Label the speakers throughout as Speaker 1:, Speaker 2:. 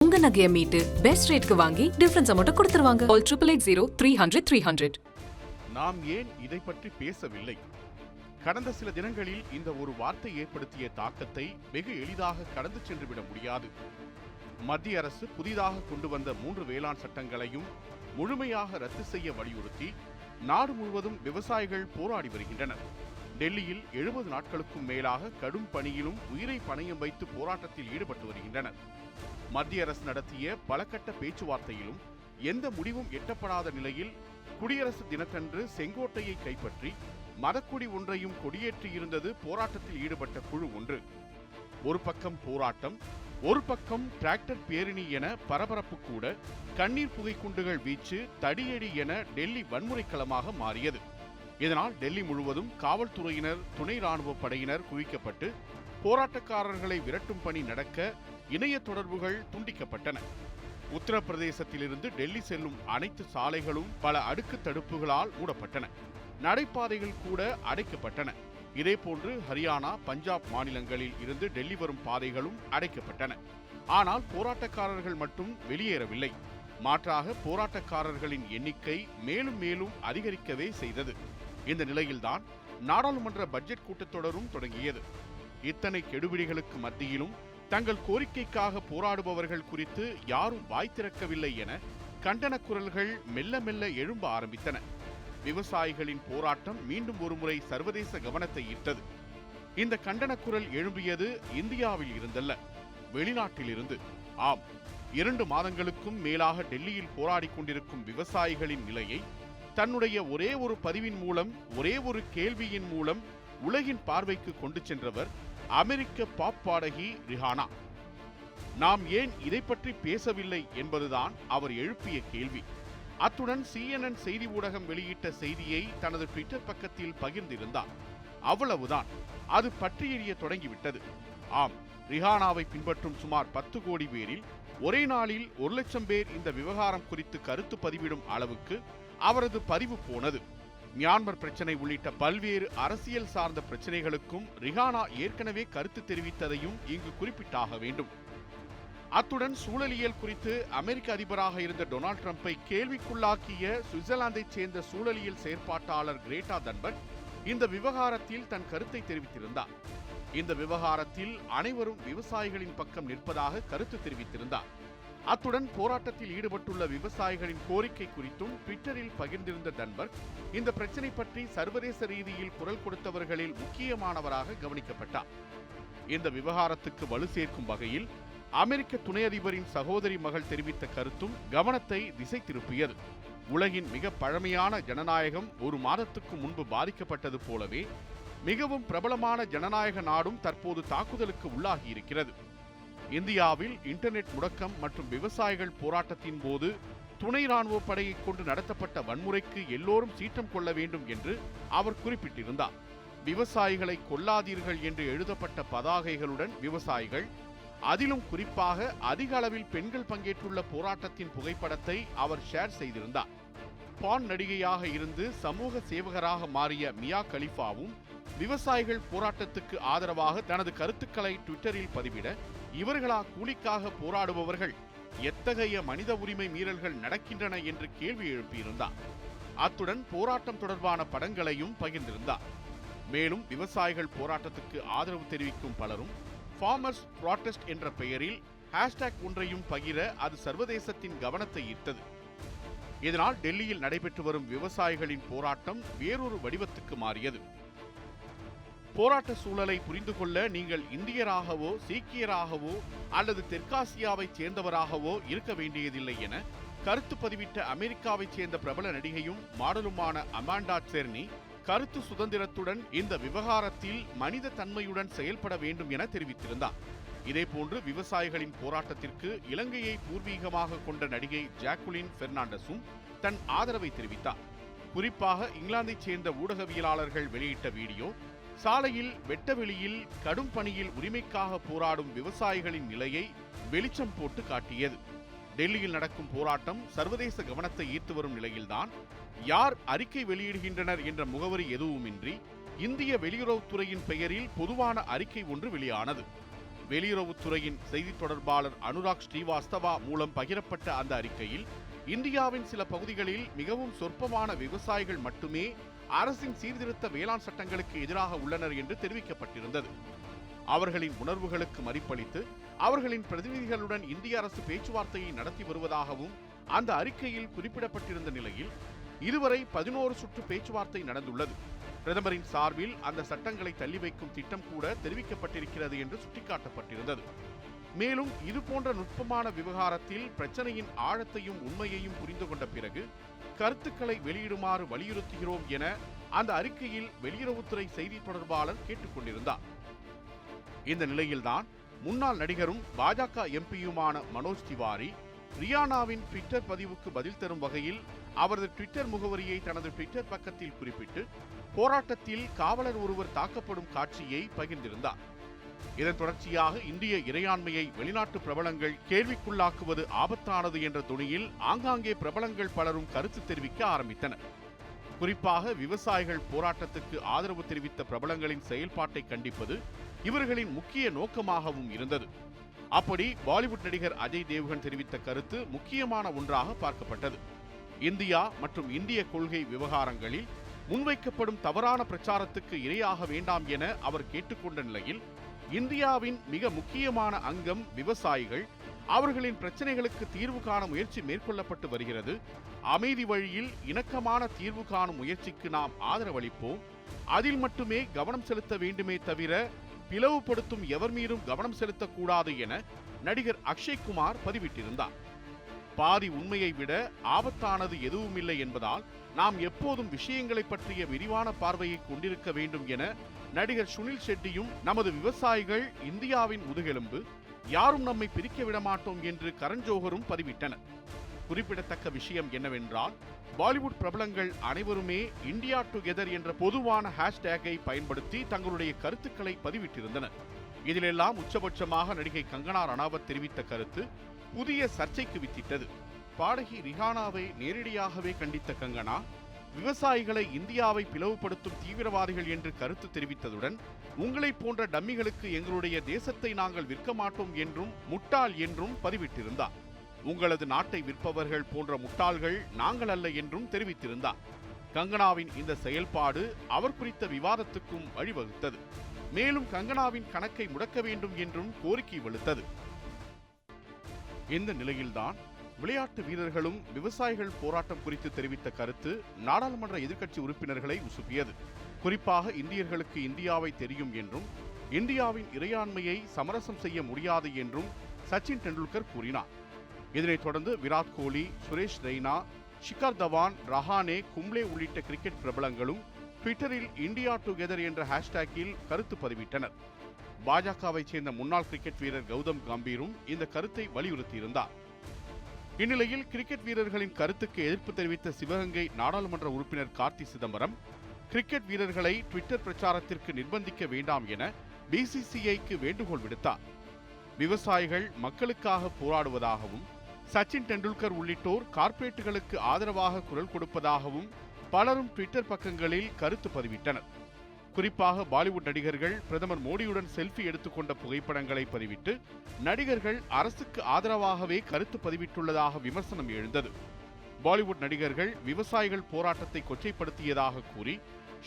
Speaker 1: உங்க நகைய மீட்டு பெஸ்ட் ரேட்க்கு வாங்கி டிஃபரன்ஸ் அமௌண்ட் கொடுத்துருவாங்க. Call 8880 300 300.
Speaker 2: நாம் ஏன் இதை பற்றி பேசவில்லை? கடந்த சில தினங்களில் இந்த ஒரு வார்த்தை ஏற்படுத்திய தாக்கத்தை வெகு எளிதாக கடந்து சென்றுவிட முடியாது. மத்திய அரசு புதிதாக கொண்டு வந்த 3 வேளாண் சட்டங்களையும் முழுமையாக ரத்து செய்ய வலியுறுத்தி நாடு முழுவதும் விவசாயிகள் போராடி வருகின்றனர். டெல்லியில் 70 நாட்களுக்கும் மேலாக கடும் பணியிலும் உயிரை பணயம் வைத்து போராட்டத்தில் ஈடுபட்டு வருகின்றனர். மத்திய அரசு நடத்திய பல கட்ட பேச்சுவார்த்தையிலும் எந்த முடிவும் எட்டப்படாத நிலையில் குடியரசு தினத்தன்று செங்கோட்டையை கைப்பற்றி மதக்குடி ஒன்றையும் கொடியேற்றியிருந்தது போராட்டத்தில் ஈடுபட்ட குழு ஒன்று. ஒரு பக்கம் போராட்டம், ஒரு பக்கம் டிராக்டர் பேரணி என பரபரப்பு கூட, கண்ணீர் புகை குண்டுகள் வீச்சு, தடியடி என டெல்லி வன்முறை களமாக மாறியது. இதனால் டெல்லி முழுவதும் காவல்துறையினர், துணை ராணுவ படையினர் குவிக்கப்பட்டு போராட்டக்காரர்களை விரட்டும் பணி நடக்க இணைய தொடர்புகள் துண்டிக்கப்பட்டன. உத்தரப்பிரதேசத்திலிருந்து டெல்லி செல்லும் அனைத்து சாலைகளும் பல அடுக்கு தடுப்புகளால் மூடப்பட்டன. நடைபாதைகள் கூட அடைக்கப்பட்டன. இதேபோன்று ஹரியானா, பஞ்சாப் மாநிலங்களில் இருந்து டெல்லி வரும் பாதைகளும் அடைக்கப்பட்டன. ஆனால் போராட்டக்காரர்கள் மட்டும் வெளியேறவில்லை. மாற்றாக போராட்டக்காரர்களின் எண்ணிக்கை மேலும் மேலும் அதிகரிக்கவே செய்தது. இந்த நிலையில்தான் நாடாளுமன்ற பட்ஜெட் கூட்டத்தொடரும் தொடங்கியது. இத்தனை கெடுபிடிகளுக்கு மத்தியிலும் தங்கள் கோரிக்கைக்காக போராடுபவர்கள் குறித்து யாரும் வாய் திறக்கவில்லை என கண்டன குரல்கள் மெல்ல மெல்ல எழும்ப ஆரம்பித்தன. விவசாயிகளின் போராட்டம் மீண்டும் ஒருமுறை சர்வதேச கவனத்தை ஈர்த்தது. இந்த கண்டன குரல் எழும்பியது இந்தியாவில் இருந்தல்ல, வெளிநாட்டில் இருந்து. ஆம், 2 மாதங்களுக்கும் மேலாக டெல்லியில் போராடி கொண்டிருக்கும் விவசாயிகளின் நிலையை தன்னுடைய ஒரே ஒரு பதிவின் மூலம், ஒரே ஒரு கேள்வியின் மூலம் உலகின் பார்வைக்கு கொண்டு சென்றவர் அமெரிக்க பாப் பாடகி ரிஹானா. நாம் ஏன் இதை பற்றி பேசவில்லை என்பதுதான் அவர் எழுப்பிய கேள்வி. அத்துடன் CNN செய்தி ஊடகம் வெளியிட்ட செய்தியை தனது ட்விட்டர் பக்கத்தில் பகிர்ந்திருந்தார். அவ்வளவுதான், அது பற்றி எரிய தொடங்கிவிட்டது. ஆம், ரிஹானாவை பின்பற்றும் சுமார் 10 கோடி பேரில் ஒரே நாளில் 1 லட்சம் பேர் இந்த விவகாரம் குறித்து கருத்து பதிவிடும் அளவுக்கு அவரது பதிவு போனது. மியான்மர் பிரச்சனை உள்ளிட்ட பல்வேறு அரசியல் சார்ந்த பிரச்சனைகளுக்கும் ரிஹானா ஏற்கனவே கருத்து தெரிவித்ததையும் இங்கு குறிப்பிட்டாக வேண்டும். அத்துடன் சூழலியல் குறித்து அமெரிக்க அதிபராக இருந்த டொனால்ட் ட்ரம்பை கேள்விக்குள்ளாக்கிய சுவிட்சர்லாந்தைச் சேர்ந்த சூழலியல் செயற்பாட்டாளர் கிரேட்டா தன்பர்க் இந்த விவகாரத்தில் தன் கருத்தை தெரிவித்திருந்தார். இந்த விவகாரத்தில் அனைவரும் விவசாயிகளின் பக்கம் நிற்பதாக கருத்து தெரிவித்திருந்தார். அத்துடன் போராட்டத்தில் ஈடுபட்டுள்ள விவசாயிகளின் கோரிக்கை குறித்தும் ட்விட்டரில் பகிர்ந்திருந்த தன்பர்க் இந்த பிரச்சனை பற்றி சர்வதேச ரீதியில் குரல் கொடுத்தவர்களில் முக்கியமானவராக கவனிக்கப்பட்டார். இந்த விவகாரத்துக்கு வலு சேர்க்கும் வகையில் அமெரிக்க துணை அதிபரின் சகோதரி மகள் தெரிவித்த கருத்தும் கவனத்தை திசை திருப்பியது. உலகின் மிக பழமையான ஜனநாயகம் 1 மாதத்துக்கு முன்பு பாதிக்கப்பட்டது போலவே மிகவும் பிரபலமான ஜனநாயக நாடும் தற்போது தாக்குதலுக்கு உள்ளாகியிருக்கிறது. இந்தியாவில் இன்டர்நெட் முடக்கம் மற்றும் விவசாயிகள் போராட்டத்தின் போது துணை ராணுவ படையை கொண்டு நடத்தப்பட்ட வன்முறைக்கு எல்லோரும் சீற்றம் கொள்ள வேண்டும் என்று அவர் குறிப்பிட்டிருந்தார். விவசாயிகளை கொல்லாதீர்கள் என்று எழுதப்பட்ட பதாகைகளுடன் விவசாயிகள், அதிலும் குறிப்பாக அதிக அளவில் பெண்கள் பங்கேற்றுள்ள போராட்டத்தின் புகைப்படத்தை அவர் ஷேர் செய்திருந்தார். பான் நடிகையாக இருந்து சமூக சேவகராக மாறிய மியா கலிஃபாவும் விவசாயிகள் போராட்டத்துக்கு ஆதரவாக தனது கருத்துக்களை ட்விட்டரில் பதிவிட, இவர்களா கூலிக்காக போராடுபவர்கள், எத்தகைய மனித உரிமை மீறல்கள் நடக்கின்றன என்று கேள்வி எழுப்பியிருந்தார். அத்துடன் போராட்டம் தொடர்பான படங்களையும் பகிர்ந்திருந்தார். மேலும் விவசாயிகள் போராட்டத்துக்கு ஆதரவு தெரிவிக்கும் பலரும் ஃபார்மர்ஸ் ப்ராட்டஸ்ட் என்ற பெயரில் ஹேஷ்டேக் ஒன்றையும் பகிர அது சர்வதேசத்தின் கவனத்தை ஈர்த்தது. இதனால் டெல்லியில் நடைபெற்று வரும் விவசாயிகளின் போராட்டம் வேறொரு வடிவத்துக்கு மாறியது. போராட்ட சூழலை புரிந்து கொள்ள நீங்கள் இந்தியராகவோ, சீக்கியராகவோ அல்லது தெற்காசியாவைச் சேர்ந்தவராகவோ இருக்க வேண்டியதில்லை என கருத்து பதிவிட்ட அமெரிக்காவைச் சேர்ந்த பிரபல நடிகையும் மாடலுமான அமாண்டா செர்னி கருத்து சுதந்திரத்துடன் இந்த விவகாரத்தில் மனித தன்மையுடன் செயல்பட வேண்டும் என தெரிவித்திருந்தார். இதேபோன்று விவசாயிகளின் போராட்டத்திற்கு இலங்கையை பூர்வீகமாக கொண்ட நடிகை ஜாக்குலின் பெர்னாண்டஸும் தன் ஆதரவை தெரிவித்தார். குறிப்பாக இங்கிலாந்தைச் சேர்ந்த ஊடகவியலாளர்கள் வெளியிட்ட வீடியோ சாலையில் வெட்டவெளியில் கடும் பணியில் உரிமைக்காக போராடும் விவசாயிகளின் நிலையை வெளிச்சம் போட்டு காட்டியது. டெல்லியில் நடக்கும் போராட்டம் சர்வதேச கவனத்தை ஈர்த்து வரும் நிலையில்தான் யார் அறிக்கை வெளியிடுகின்றனர் என்ற முகவரி எதுவுமின்றி இந்திய வெளியுறவுத்துறையின் பெயரில் பொதுவான அறிக்கை ஒன்று வெளியானது. வெளியுறவுத்துறையின் செய்தி தொடர்பாளர் அனுராக் ஸ்ரீவாஸ்தவா மூலம் பகிரப்பட்ட அந்த அறிக்கையில் இந்தியாவின் சில பகுதிகளில் மிகவும் சொற்பமான விவசாயிகள் மட்டுமே அரசின் சீர்திருத்த வேளாண் சட்டங்களுக்கு எதிராக உள்ளனர் என்று தெரிவிக்கப்பட்டிருந்தது. அவர்களின் உணர்வுகளுக்கு மதிப்பளித்து அவர்களின் பிரதிநிதிகளுடன் இந்திய அரசு பேச்சுவார்த்தையை நடத்தி வருவதாகவும் அந்த அறிக்கையில் குறிப்பிடப்பட்டிருந்த நிலையில் இதுவரை 11 சுற்று பேச்சுவார்த்தை நடந்துள்ளது. பிரதமரின் சார்பில் அந்த சட்டங்களை தள்ளி வைக்கும் திட்டம் கூட தெரிவிக்கப்பட்டிருக்கிறது என்று சுட்டிக்காட்டப்பட்டிருந்தது. மேலும் இதுபோன்ற நுட்பமான விவகாரத்தில் பிரச்சனையின் ஆழத்தையும் உண்மையையும் புரிந்து கொண்ட பிறகு கருத்துக்களை வெளியிடுமாறு வலியுறுத்துகிறோம் என அந்த அறிக்கையில் வெளியுறவுத்துறை செய்தி தொடர்பாளர் கேட்டுக்கொண்டிருந்தார். இந்த நிலையில்தான் முன்னாள் நடிகரும் பாஜக எம்பியுமான மனோஜ் திவாரி ரியானாவின் ட்விட்டர் பதிவுக்கு பதில் தரும் வகையில் அவரது ட்விட்டர் முகவரியை தனது ட்விட்டர் பக்கத்தில் குறிப்பிட்டு போராட்டத்தில் காவலர் ஒருவர் தாக்கப்படும் காட்சியை பகிர்ந்திருந்தார். இதன் தொடர்ச்சியாக இந்திய இறையாண்மையை வெளிநாட்டு பிரபலங்கள் கேள்விக்குள்ளாக்குவது ஆபத்தானது என்ற துணியில் ஆங்காங்கே பிரபலங்கள் பலரும் கருத்து தெரிவிக்க ஆரம்பித்தனர். குறிப்பாக விவசாயிகள் போராட்டத்துக்கு ஆதரவு தெரிவித்த பிரபலங்களின் செயல்பாட்டை கண்டிப்பது இவர்களின் முக்கிய நோக்கமாகவும் இருந்தது. அப்படி பாலிவுட் நடிகர் அஜய் தேவ்கன் தெரிவித்த கருத்து முக்கியமான ஒன்றாக பார்க்கப்பட்டது. இந்தியா மற்றும் இந்திய கொள்கை விவகாரங்களில் முன்வைக்கப்படும் தவறான பிரச்சாரத்துக்கு இரையாக வேண்டாம் என அவர் கேட்டுக்கொண்ட நிலையில் இந்தியாவின் மிக முக்கியமான அங்கம் விவசாயிகள், அவர்களின் பிரச்சனைகளுக்கு தீர்வு காண முயற்சி மேற்கொள்ளப்பட்டு வருகிறது. அமைதி வழியில் இணக்கமான தீர்வு காணும் முயற்சிக்கு நாம் ஆதரவளிப்போம். அதில் மட்டுமே கவனம் செலுத்த வேண்டுமே தவிர பிளவுபடுத்தும் எவர் மீதும் கவனம் செலுத்தக்கூடாது என நடிகர் அக்ஷய்குமார் பதிவிட்டிருந்தார். பாதி உண்மையை விட ஆபத்தானது எதுவுமில்லை என்பதால் நாம் எப்போதும் விஷயங்களை பற்றிய விரிவான பார்வையை கொண்டிருக்க வேண்டும் என நடிகர் சுனில் ஷெட்டியும் நமது விவசாயிகள் இந்தியாவின் முதுகெலும்பு, யாரும் நம்மை பிரிக்க விட மாட்டோம் என்று கரண் ஜோஹரும் பதிவிட்டனர். குறிப்பிடத்தக்க விஷயம் என்னவென்றால் பாலிவுட் பிரபலங்கள் அனைவருமே இந்தியா டுகெதர் என்ற பொதுவான ஹேஷ்டேகை பயன்படுத்தி தங்களுடைய கருத்துக்களை பதிவிட்டிருந்தனர். இதிலெல்லாம் உச்சபட்சமாக நடிகை கங்கனா ரணாவத் தெரிவித்த கருத்து புதிய சர்ச்சைக்கு வித்திட்டது. பாடகி ரிஹானாவை நேரடியாகவே கண்டித்த கங்கனா விவசாயிகளை இந்தியாவை பிளவுபடுத்தும் தீவிரவாதிகள் என்று கருத்து தெரிவித்ததுடன் உங்களைப் போன்ற டம்மிகளுக்கு எங்களுடைய தேசத்தை நாங்கள் விற்க மாட்டோம் என்றும் முட்டாள் என்றும் பதிவிட்டிருந்தார். உங்களது நாட்டை விற்பவர்கள் போன்ற முட்டாள்கள் நாங்கள் அல்ல என்றும் தெரிவித்திருந்தார். கங்கனாவின் இந்த செயல்பாடு அவர் குறித்த விவாதத்துக்கும் வழிவகுத்தது. மேலும் கங்கனாவின் கணக்கை முடக்க வேண்டும் என்றும் கோரிக்கை வலுத்தது. இந்த நிலையில்தான் விளையாட்டு வீரர்களும் விவசாயிகள் போராட்டம் குறித்து தெரிவித்த கருத்து நாடாளுமன்ற எதிர்க்கட்சி உறுப்பினர்களை உசுப்பியது. குறிப்பாக இந்தியர்களுக்கு இந்தியாவை தெரியும் என்றும் இந்தியாவின் இறையாண்மையை சமரசம் செய்ய முடியாது என்றும் சச்சின் டெண்டுல்கர் கூறினார். இதனைத் தொடர்ந்து விராட் கோலி, சுரேஷ் ரெய்னா, ஷிகர் தவான், ரஹானே, கும்ப்ளே உள்ளிட்ட கிரிக்கெட் பிரபலங்களும் ட்விட்டரில் இந்தியா டுகெதர் என்ற ஹேஷ்டேக்கில் கருத்து பதிவிட்டனர். பாஜகவை சேர்ந்த முன்னாள் கிரிக்கெட் வீரர் கௌதம் கம்பீரும் இந்த கருத்தை வலியுறுத்தியிருந்தார். இந்நிலையில் கிரிக்கெட் வீரர்களின் கருத்துக்கு எதிர்ப்பு தெரிவித்த சிவகங்கை நாடாளுமன்ற உறுப்பினர் கார்த்தி சிதம்பரம் கிரிக்கெட் வீரர்களை ட்விட்டர் பிரச்சாரத்திற்கு நிர்பந்திக்க வேண்டாம் என பிசிசிஐக்கு வேண்டுகோள் விடுத்தார். விவசாயிகள் மக்களுக்காக போராடுவதாகவும் சச்சின் டெண்டுல்கர் உள்ளிட்டோர் கார்ப்பரேட்டுகளுக்கு ஆதரவாக குரல் கொடுப்பதாகவும் பலரும் ட்விட்டர் பக்கங்களில் கருத்து பதிவிட்டனர். குறிப்பாக பாலிவுட் நடிகர்கள் பிரதமர் மோடியுடன் செல்ஃபி எடுத்துக்கொண்ட புகைப்படங்களை பதிவிட்டு நடிகர்கள் அரசுக்கு ஆதரவாகவே கருத்து பதிவிட்டுள்ளதாக விமர்சனம் எழுந்தது. பாலிவுட் நடிகர்கள் விவசாயிகள் போராட்டத்தை கொச்சைப்படுத்தியதாக கூறி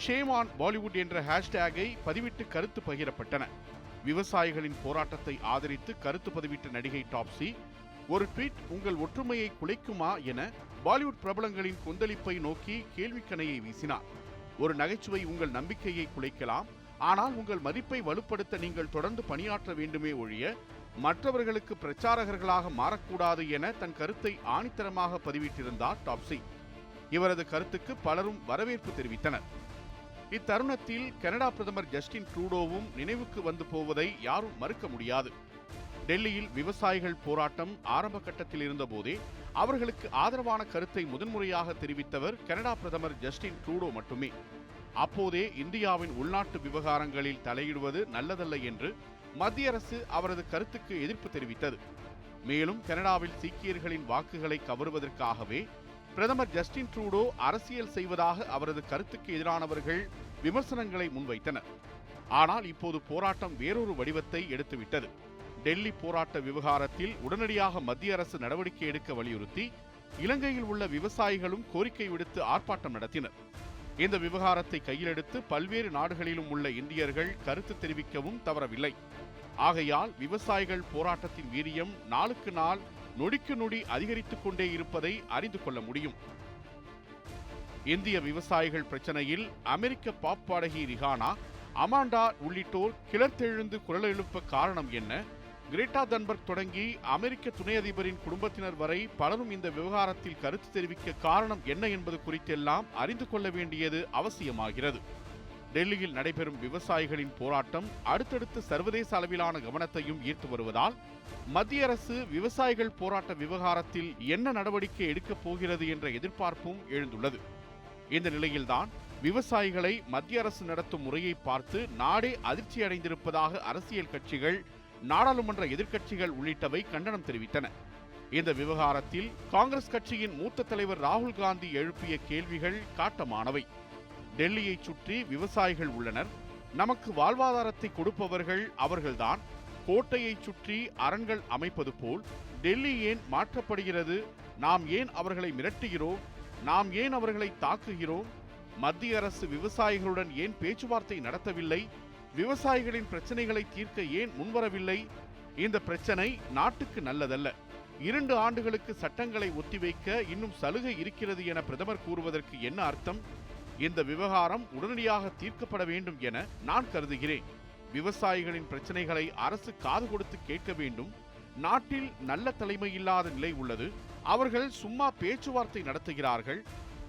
Speaker 2: ஷேமான் பாலிவுட் என்ற ஹேஷ்டேகை பதிவிட்டு கருத்து பகிரப்பட்டன. விவசாயிகளின் போராட்டத்தை ஆதரித்து கருத்து பதிவிட்ட நடிகை டாப்சி ஒரு ட்வீட் உங்கள் ஒற்றுமையை குலைக்குமா என பாலிவுட் பிரபலங்களின் கொந்தளிப்பை நோக்கி கேள்விக்கணையை வீசினார். ஒரு நகைச்சுவை உங்கள் நம்பிக்கையை குலைக்கலாம், ஆனால் உங்கள் மதிப்பை வலுப்படுத்த நீங்கள் தொடர்ந்து பணியாற்ற வேண்டுமே ஒழிய மற்றவர்களுக்கு பிரச்சாரகர்களாக மாறக்கூடாது என தன் கருத்தை ஆணித்தரமாக பதிவிட்டிருந்தார் டாப்சி. இவரது கருத்துக்கு பலரும் வரவேற்பு தெரிவித்தனர். இத்தருணத்தில் கனடா பிரதமர் ஜஸ்டின் ட்ரூடோவும் நினைவுக்கு வந்து போவதை யாரும் மறுக்க முடியாது. டெல்லியில் விவசாயிகள் போராட்டம் ஆரம்ப கட்டத்தில் இருந்தபோதே அவர்களுக்கு ஆதரவான கருத்தை முதன்முறையாக தெரிவித்தவர் கனடா பிரதமர் ஜஸ்டின் ட்ரூடோ மட்டுமே. அப்போதே இந்தியாவின் உள்நாட்டு விவகாரங்களில் தலையிடுவது நல்லதல்ல என்று மத்திய அரசு அவரது கருத்துக்கு எதிர்ப்பு தெரிவித்தது. மேலும் கனடாவில் சீக்கியர்களின் வாக்குகளை கவருவதற்காகவே பிரதமர் ஜஸ்டின் ட்ரூடோ அரசியல் செய்வதாக அவரது கருத்துக்கு எதிரானவர்கள் விமர்சனங்களை முன்வைத்தனர். ஆனால் இப்போது போராட்டம் வேறொரு வடிவத்தை எடுத்துவிட்டது. டெல்லி போராட்ட விவகாரத்தில் உடனடியாக மத்திய அரசு நடவடிக்கை எடுக்க வலியுறுத்தி இலங்கையில் உள்ள விவசாயிகளும் கோரிக்கை விடுத்து ஆர்ப்பாட்டம் நடத்தினர். இந்த விவகாரத்தை கையிலெடுத்து பல்வேறு நாடுகளிலும் உள்ள இந்தியர்கள் கருத்து தெரிவிக்கவும் தவறவில்லை. ஆகையால் விவசாயிகள் போராட்டத்தின் வீரியம் நாளுக்கு நாள் நொடிக்கு நொடி அதிகரித்துக் கொண்டே இருப்பதை அறிந்து கொள்ள முடியும். இந்திய விவசாயிகள் பிரச்சனையில் அமெரிக்க பாப் பாடகி ரிஹானா, அமாண்டா உள்ளிட்டோர் கிளர்த்தெழுந்து குரல் எழுப்ப காரணம் என்ன? கிரேட்டா தன்பர்க் தொடங்கி அமெரிக்க துணை அதிபரின் குடும்பத்தினர் வரை பலரும் இந்த விவகாரத்தில் கருத்து தெரிவிக்க காரணம் என்ன என்பது குறித்தெல்லாம் அறிந்து கொள்ள வேண்டியது அவசியமாகிறது. டெல்லியில் நடைபெறும் விவசாயிகளின் போராட்டம் அடுத்தடுத்து சர்வதேச அளவிலான கவனத்தையும் ஈர்த்து வருவதால் மத்திய அரசு விவசாயிகள் போராட்ட விவகாரத்தில் என்ன நடவடிக்கை எடுக்கப் போகிறது என்ற எதிர்பார்ப்பும் எழுந்துள்ளது. இந்த நிலையில்தான் விவசாயிகளை மத்திய அரசு நடத்தும் முறையை பார்த்து நாடே அதிர்ச்சி அடைந்திருப்பதாக அரசியல் கட்சிகள், நாடாளுமன்ற எதிர்க்கட்சிகள் உள்ளிட்டவை கண்டனம் தெரிவித்தன. இந்த விவகாரத்தில் காங்கிரஸ் கட்சியின் மூத்த தலைவர் ராகுல் காந்தி எழுப்பிய கேள்விகள் காட்டமானவை. டெல்லியை சுற்றி விவசாயிகள் உள்ளனர், நமக்கு வாழ்வாதாரத்தை கொடுப்பவர்கள் அவர்கள்தான், கோட்டையை சுற்றி அரண்கள் அமைப்பது போல் டெல்லி ஏன் மாற்றப்படுகிறது? நாம் ஏன் அவர்களை மிரட்டுகிறோம்? நாம் ஏன் அவர்களை தாக்குகிறோம்? மத்திய அரசு விவசாயிகளுடன் ஏன் பேச்சுவார்த்தை நடத்தவில்லை? விவசாயிகளின் பிரச்சனைகளை தீர்க்க ஏன் முன்வரவில்லை? இந்த பிரச்சனை நாட்டுக்கு நல்லதல்ல. 2 ஆண்டுகளுக்கு சட்டங்களை ஒத்திவைக்க இன்னும் சலுகை இருக்கிறது என பிரதமர் கூறுவதற்கு என்ன அர்த்தம்? இந்த விவகாரம் உடனடியாக தீர்க்கப்பட வேண்டும் என நான் கருதுகிறேன். விவசாயிகளின் பிரச்சனைகளை அரசு காது கொடுத்து கேட்க வேண்டும். நாட்டில் நல்ல தலைமை இல்லாத நிலை உள்ளது. அவர்கள் சும்மா பேச்சுவார்த்தை நடத்துகிறார்கள்,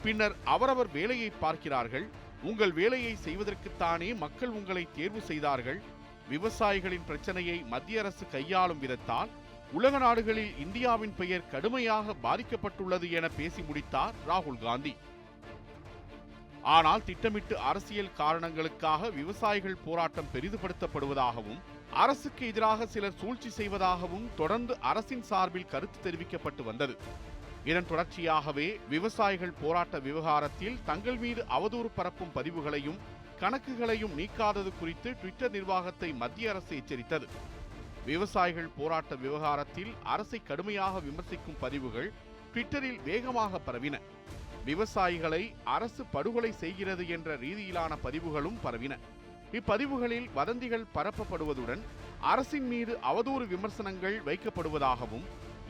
Speaker 2: பின்னர் அவரவர் வேலையை பார்க்கிறார்கள். உங்கள் வேலையை செய்வதற்குத்தானே மக்கள் உங்களை தேர்வு செய்தார்கள். விவசாயிகளின் பிரச்சனையை மத்திய அரசு கையாளும் விதத்தால் உலக நாடுகளில் இந்தியாவின் பெயர் கடுமையாக பாதிக்கப்பட்டுள்ளது என பேசி முடித்தார் ராகுல் காந்தி. ஆனால் திட்டமிட்டு அரசியல் காரணங்களுக்காக விவசாயிகள் போராட்டம் பெரிதுபடுத்தப்படுவதாகவும் அரசுக்கு எதிராக சிலர் சூழ்ச்சி செய்வதாகவும் தொடர்ந்து அரசின் சார்பில் கருத்து தெரிவிக்கப்பட்டு வந்தது. இதன் தொடர்ச்சியாகவே விவசாயிகள் போராட்ட விவகாரத்தில் தங்கள் மீது அவதூறு பரப்பும் பதிவுகளையும் கணக்குகளையும் நீக்காதது குறித்து ட்விட்டர் நிர்வாகத்தை மத்திய அரசு எச்சரித்தது. விவசாயிகள் போராட்ட விவகாரத்தில் அரசை கடுமையாக விமர்சிக்கும் பதிவுகள் ட்விட்டரில் வேகமாக பரவின. விவசாயிகளை அரசு படுகொலை செய்கிறது என்ற ரீதியிலான பதிவுகளும் பரவின. இப்பதிவுகளில் வதந்திகள் பரப்பப்படுவதுடன் அரசின் மீது அவதூறு விமர்சனங்கள் வைக்கப்படுவதாகவும்,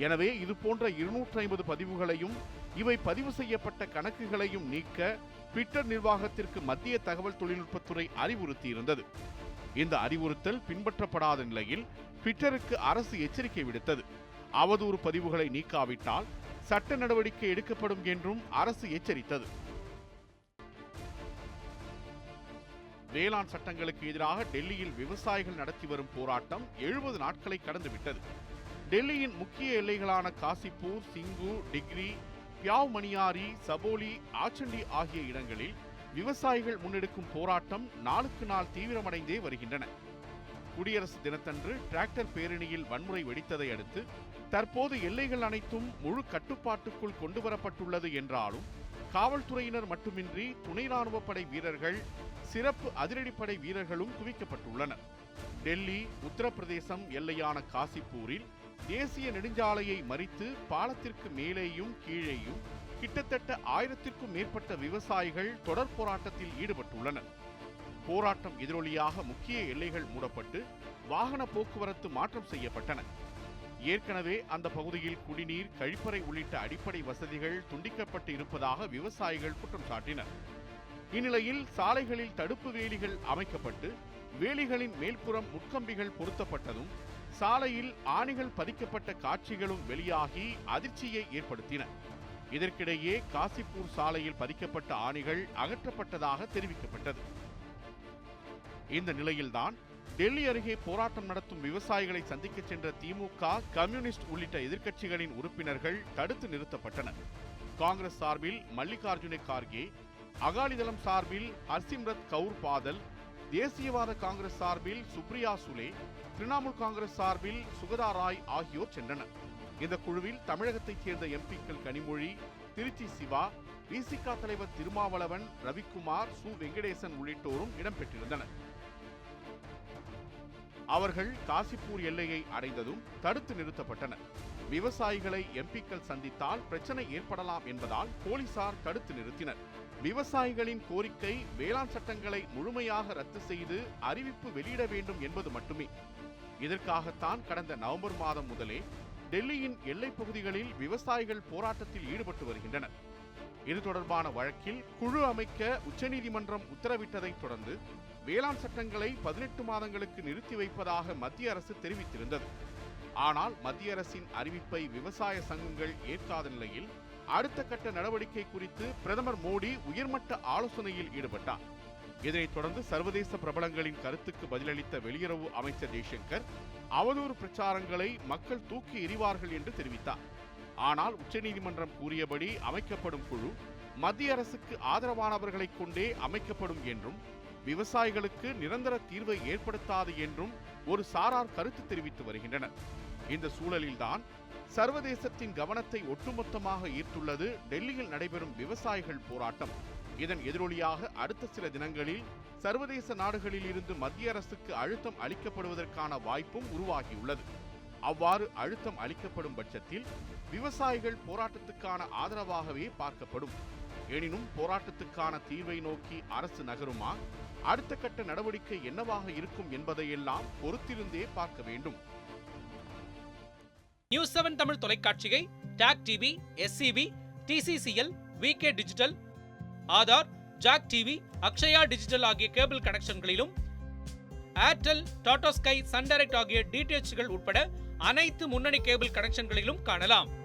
Speaker 2: எனவே இதுபோன்ற 250 பதிவுகளையும் இவை பதிவு செய்யப்பட்ட கணக்குகளையும் நீக்க ட்விட்டர் நிர்வாகத்திற்கு மத்திய தகவல் தொழில்நுட்பத்துறை அறிவுறுத்தியிருந்தது. இந்த அறிவுறுத்தல் பின்பற்றப்படாத நிலையில் ட்விட்டருக்கு அரசு எச்சரிக்கை விடுத்தது. அவதூறு பதிவுகளை நீக்காவிட்டால் சட்ட நடவடிக்கை எடுக்கப்படும் என்றும் அரசு எச்சரித்தது. வேளாண் சட்டங்களுக்கு எதிராக டெல்லியில் விவசாயிகள் நடத்தி வரும் போராட்டம் 70 நாட்களை கடந்துவிட்டது. டெல்லியின் முக்கிய எல்லைகளான காசிப்பூர், சிங்கு, டிக்ரி, பியாவ் மணியாரி, சபோலி, ஆச்சண்டி ஆகிய இடங்களில் விவசாயிகள் முன்னெடுக்கும் போராட்டம் நாளுக்கு நாள் தீவிரமடைந்தே வருகின்றன. குடியரசு தினத்தன்று டிராக்டர் பேரணியில் வன்முறை வெடித்ததை அடுத்து தற்போது எல்லைகள் அனைத்தும் முழு கட்டுப்பாட்டுக்குள் கொண்டுவரப்பட்டுள்ளது என்றாலும் காவல்துறையினர் மட்டுமின்றி துணை ராணுவப்படை வீரர்கள், சிறப்பு அதிரடிப்படை வீரர்களும் குவிக்கப்பட்டுள்ளனர். டெல்லி, உத்தரப்பிரதேசம் எல்லையான காசிப்பூரில் தேசிய நெடுஞ்சாலையை மறித்து பாலத்திற்கு மேலேயும் கீழேயும் கிட்டத்தட்ட 1000க்கும் மேற்பட்ட விவசாயிகள் தொடர் போராட்டத்தில் ஈடுபட்டுள்ளனர். போராட்டம் எதிரொலியாக முக்கிய எல்லைகள் மூடப்பட்டு வாகன போக்குவரத்து மாற்றம் செய்யப்பட்டன. ஏற்கனவே அந்த பகுதியில் குடிநீர், கழிப்பறை உள்ளிட்ட அடிப்படை வசதிகள் துண்டிக்கப்பட்டு இருப்பதாக விவசாயிகள் குற்றம் சாட்டினர். இந்நிலையில் சாலைகளில் தடுப்பு வேலிகள் அமைக்கப்பட்டு வேலிகளின் மேல்புறம் முட்கம்பிகள் பொருத்தப்பட்டதும் சாலையில் ஆணிகள் பதிக்கப்பட்ட காட்சிகளும் வெளியாகி அதிர்ச்சியை ஏற்படுத்தின. இதற்கிடையே காசிப்பூர் சாலையில் பதிக்கப்பட்ட ஆணிகள் அகற்றப்பட்டதாக தெரிவிக்கப்பட்டது. இந்த நிலையில்தான் டெல்லி அருகே போராட்டம் நடத்தும் விவசாயிகளை சந்திக்க சென்ற திமுக, கம்யூனிஸ்ட் உள்ளிட்ட எதிர்க்கட்சிகளின் உறுப்பினர்கள் தடுத்து நிறுத்தப்பட்டனர். காங்கிரஸ் சார்பில் மல்லிகார்ஜுன கார்கே, அகாலிதளம் சார்பில் ஹர்சிம்ரத் கவுர் பாதல், தேசியவாத காங்கிரஸ் சார்பில் சுப்ரியா சுலே, திரிணாமுல் காங்கிரஸ் சார்பில் சுகதா ராய் ஆகியோர் சென்றனர். இந்த குழுவில் தமிழகத்தைச் சேர்ந்த எம்பிக்கள் கனிமொழி, திருச்சி சிவா, விசிக தலைவர் திருமாவளவன், ரவிக்குமார், சு வெங்கடேசன் உள்ளிட்டோரும் இடம்பெற்றிருந்தனர். அவர்கள் காசிப்பூர் எல்லையை அடைந்ததும் தடுத்து நிறுத்தப்பட்டனர். விவசாயிகளை எம்பிக்கள் சந்தித்தால் பிரச்சனை ஏற்படலாம் என்பதால் போலீசார் தடுத்து நிறுத்தினர். விவசாயிகளின் கோரிக்கை வேளாண் சட்டங்களை முழுமையாக ரத்து செய்து அறிவிப்பு வெளியிட வேண்டும் என்பது மட்டுமே. இதற்காகத்தான் கடந்த நவம்பர் மாதம் முதலே டெல்லியின் எல்லைப் பகுதிகளில் விவசாயிகள் போராட்டத்தில் ஈடுபட்டு வருகின்றனர். இது தொடர்பான வழக்கில் குழு அமைக்க உச்சநீதிமன்றம் உத்தரவிட்டதைத் தொடர்ந்து வேளாண் சட்டங்களை 18 மாதங்களுக்கு நிறுத்தி வைப்பதாக மத்திய அரசு தெரிவித்திருந்தது. ஆனால் மத்திய அரசின் அறிவிப்பை விவசாய சங்கங்கள் ஏற்காத நிலையில் அடுத்த கட்ட நடவடிக்கை குறித்து பிரதமர் மோடி உயர்மட்ட ஆலோசனையில் ஈடுபட்டார். இதனைத் தொடர்ந்து சர்வதேச பிரபலங்களின் கருத்துக்கு பதிலளித்த வெளியுறவு அமைச்சர் ஜெய்சங்கர் அவதூறு பிரச்சாரங்களை மக்கள் தூக்கி எறிவார்கள் என்று தெரிவித்தார். ஆனால் உச்சநீதிமன்றம் கூறியபடி அமைக்கப்படும் குழு மத்திய அரசுக்கு ஆதரவானவர்களை கொண்டே அமைக்கப்படும் என்றும் விவசாயிகளுக்கு நிரந்தர தீர்வை ஏற்படுத்தாது என்றும் ஒரு சாரார் கருத்து தெரிவித்து வருகின்றனர். இந்த சூழலில்தான் சர்வதேசத்தின் கவனத்தை ஒட்டுமொத்தமாக ஈர்த்துள்ளது டெல்லியில் நடைபெறும் விவசாயிகள் போராட்டம். இதன் எதிரொலியாக அடுத்த சில தினங்களில் சர்வதேச நாடுகளில் இருந்து மத்திய அரசுக்கு அழுத்தம் அளிக்கப்படுவதற்கான வாய்ப்பும் உருவாகியுள்ளது. அவ்வாறு அழுத்தம் அளிக்கப்படும் பட்சத்தில் விவசாயிகள் போராட்டத்துக்கான ஆதரவாகவே பார்க்கப்படும். எனினும் போராட்டத்துக்கான தீர்வை நோக்கி அரசு நகருமா, அடுத்த கட்ட நடவடிக்கை என்னவாக இருக்கும் என்பதையெல்லாம் பொறுத்திருந்தே பார்க்க வேண்டும்.
Speaker 3: நியூஸ் 7 தமிழ் தொலைக்காட்சியை Tak TV, SCB, TCCL, VK digital, Aadhaar, Jack TV, Akshaya digital ஆகிய கேபிள் கனெக்ஷன்களிலும், Airtel, Tata Sky, Sun Direct ஆகிய DTHகள் உட்பட அனைத்து முன்னணி கேபிள் கனெக்ஷன்களிலும் காணலாம்.